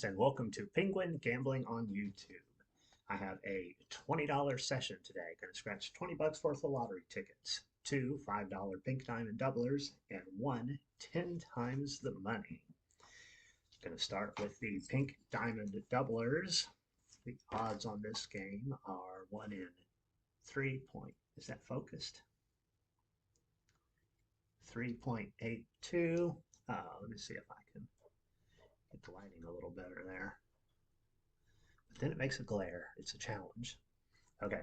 friends, and welcome to Penguin Gambling on YouTube. I have a $20 session today. Going to scratch 20 bucks worth of lottery tickets, two $5 pink diamond doublers, and one 10 times the money. Going to start with the pink diamond doublers. The odds on this game are 1 in 3 point. Is that focused? 3.82. Let me see if I can get the lighting a little better there. But then it makes a glare. It's a challenge. Okay,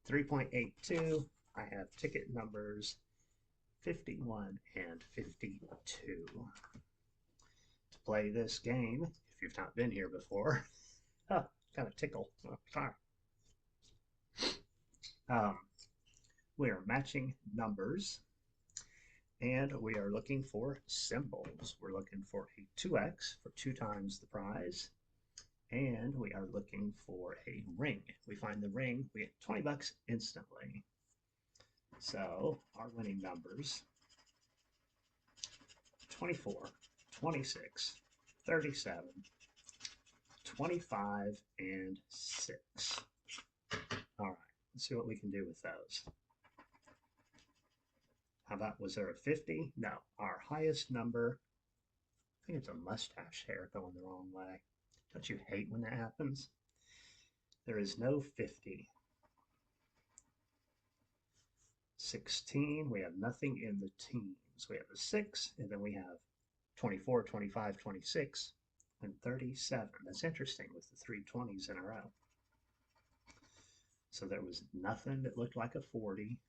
3.82. I have ticket numbers 51 and 52. To play this game, if you've not been here before, kind of tickle. Oh, sorry. We are matching numbers, and we are looking for symbols. We're looking for a 2x for 2 times the prize, and we are looking for a ring. We find the ring, we get 20 bucks instantly. So our winning numbers: 24, 26, 37, 25, and 6. All right, let's see what we can do with those. How about, was there a 50? No, our highest number, I think it's a mustache hair going the wrong way. Don't you hate when that happens? There is no 50. 16, we have nothing in the teens. We have a 6, and then we have 24, 25, 26, and 37. That's interesting with the 3 20s in a row. So there was nothing that looked like a 40.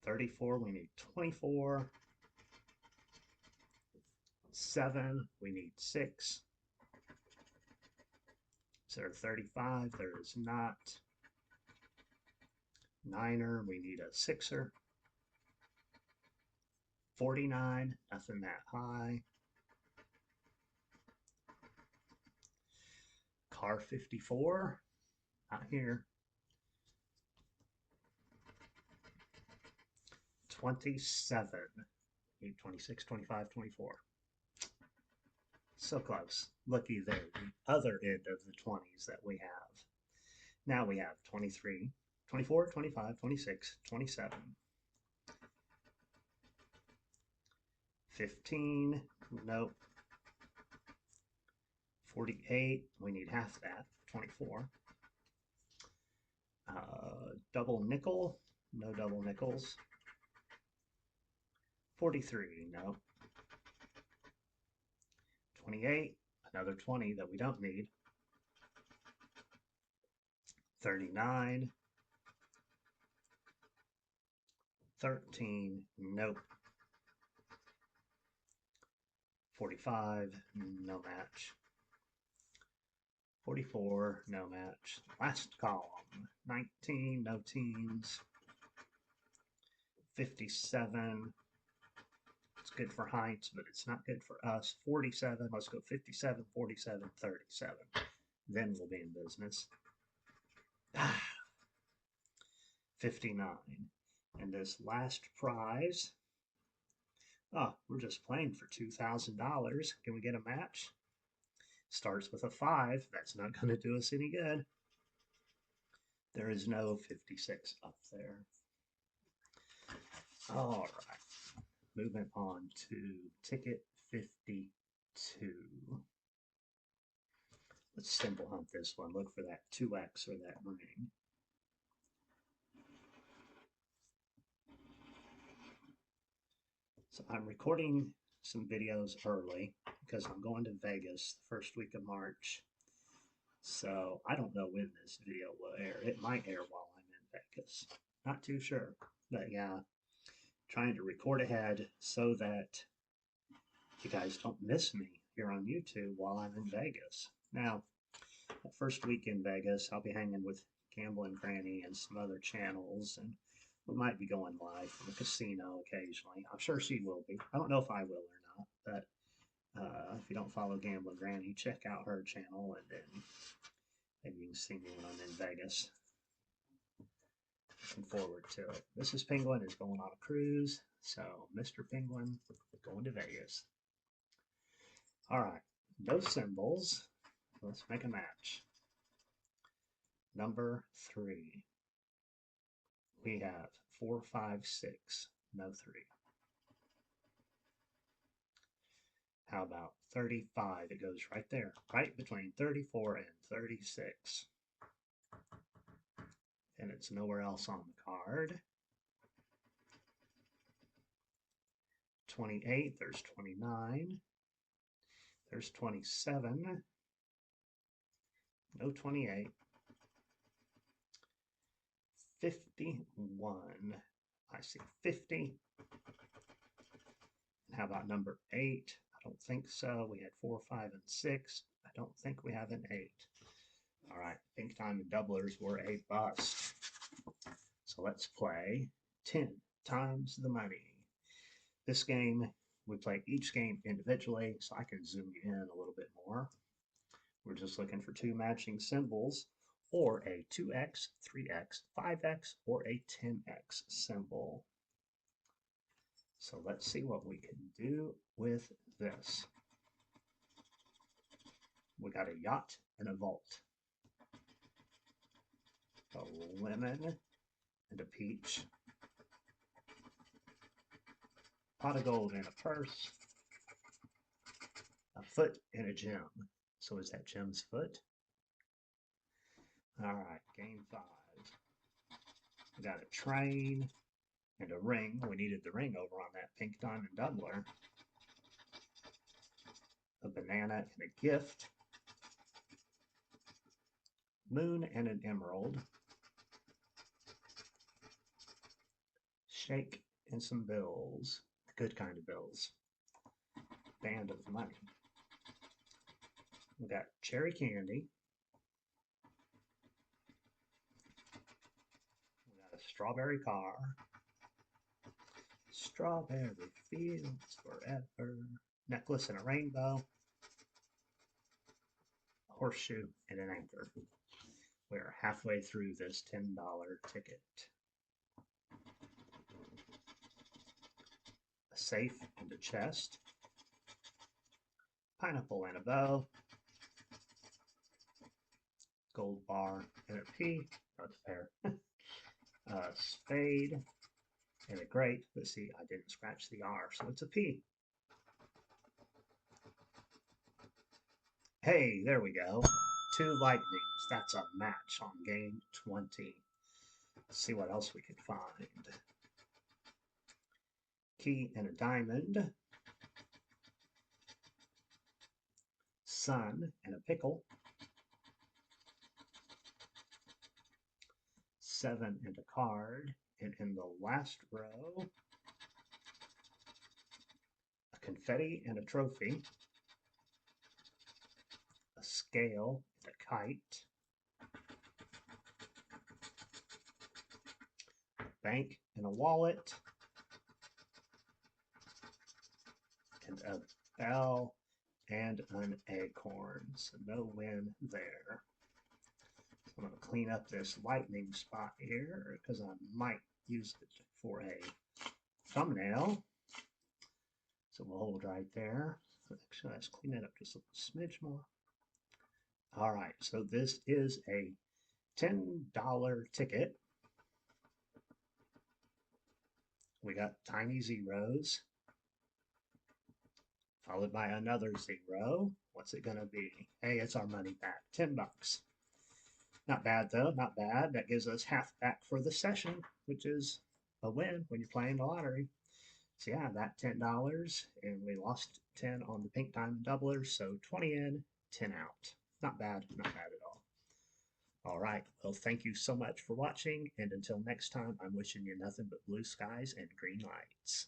34, we need 24. 7, we need 6. Is there a 35? There is not. 9er, we need a 6er. 49, nothing that high. Car 54, not here. 27, need 26, 25, 24. So close. Looky there, the other end of the 20s that we have. Now we have 23, 24, 25, 26, 27. 15, nope. 48, we need half that, 24. Double nickel, no double nickels. 43, no. 28, another 20 that we don't need. 39. 13, nope. 45, no match. 44, no match. Last column, 19, no teens. 57, it's good for Heinz, but it's not good for us. 47, let's go 57, 47, 37. Then we'll be in business. 59. And this last prize, we're just playing for $2,000. Can we get a match? Starts with a 5. That's not going to do us any good. There is no 56 up there. All right. Moving on to ticket 52. Let's simple hunt this one. Look for that 2x or that ring. So I'm recording some videos early because I'm going to Vegas the first week of March. So I don't know when this video will air. It might air while I'm in Vegas. Not too sure. But yeah, trying to record ahead so that you guys don't miss me here on YouTube while I'm in Vegas. Now, the first week in Vegas, I'll be hanging with Gambling Granny and some other channels, and we might be going live from a casino occasionally. I'm sure she will be. I don't know if I will or not, but if you don't follow Gambling Granny, check out her channel, and then maybe you can see me when I'm in Vegas. Looking forward to it. Mrs. Penguin is going on a cruise, so Mr. Penguin going to Vegas. All right, no symbols. Let's make a match. Number 3. We have 4, 5, 6. No 3. How about 35? It goes right there, right between 34 and 36. And it's nowhere else on the card. 28, there's 29. There's 27. No 28. 51. I see 50. How about number 8? I don't think so. We had 4, 5, and 6. I don't think we have an 8. All right, Pink Diamond Doublers were a bust. So let's play 10 times the money. This game, we play each game individually, so I can zoom you in a little bit more. We're just looking for 2 matching symbols, or a 2x, 3x, 5x, or a 10x symbol. So let's see what we can do with this. We got a yacht and a vault, a lemon and a peach, pot of gold and a purse, a foot and a gem. So is that gem's foot? All right, game 5. We got a train and a ring. We needed the ring over on that Pink Diamond Doubler. A banana and a gift. Moon and an emerald. Shake and some bills. The good kind of bills. Band of money. We got cherry candy. We got a strawberry car. Strawberry fields forever. Necklace and a rainbow. A horseshoe and an anchor. We're halfway through this $10 ticket. A safe and a chest. Pineapple and a bow. Gold bar and a P. That's fair. A spade and a grape. But see, I didn't scratch the R, so it's a P. Hey, there we go. 2 lightnings. That's a match on game 20. Let's see what else we can find. Key and a diamond. Sun and a pickle. 7 and a card. And in the last row, a confetti and a trophy. A scale and a kite. A bank and a wallet. And a bell and an acorn. So no win there. So I'm going to clean up this lightning spot here because I might use it for a thumbnail. So we'll hold right there. Actually, let's clean it up just a smidge more. All right, so this is a $10 ticket. We got tiny zeros, followed by another 0. What's it going to be? Hey, it's our money back, 10 bucks. Not bad, though, not bad. That gives us half back for the session, which is a win when you're playing the lottery. So yeah, that $10, and we lost 10 on the Pink Diamond Doubler, so 20 in, 10 out. Not bad at all. All right, well, thank you so much for watching, and until next time, I'm wishing you nothing but blue skies and green lights.